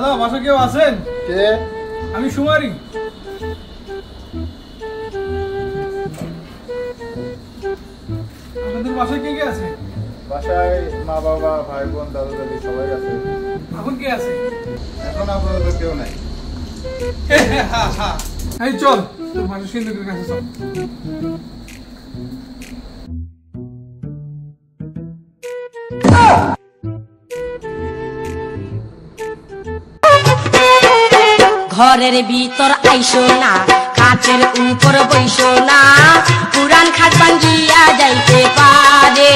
দাদা বাসা কেউ আছেন? কে? আমি সুমারি। আপনাদের বাসায় কে কে আছে? বাসায় মা বাবা ভাই বোন দাদা দাদি সবাই আছে। এখন কে আছে? এখন আপাতত কেউ নাই। এই চল তোর বাসা সিন্ধুকের কাছে চল। ঘরের ভিতর আইসো না, কাচের উপর বইসো না, পুরান খাট ভাঙ্গিয়া যাইতে পারে,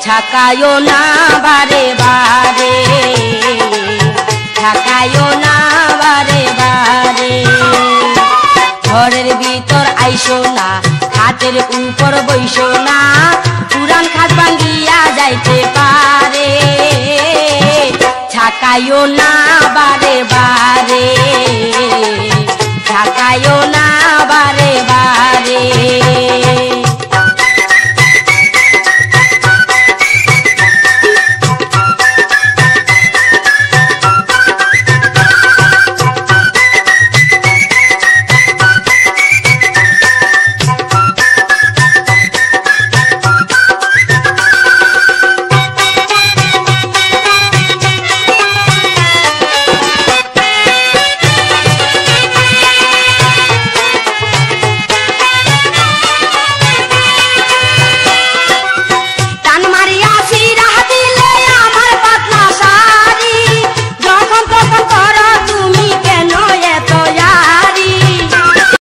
ঝাঁকায়ও না বারে বারে, ঝাঁকায়ও না বারে বারে। ঘরের ভিতর আইসো না, খাটের উপর বইসো না, পুরান খাট ভাঙ্গিয়া যাইতে পারে,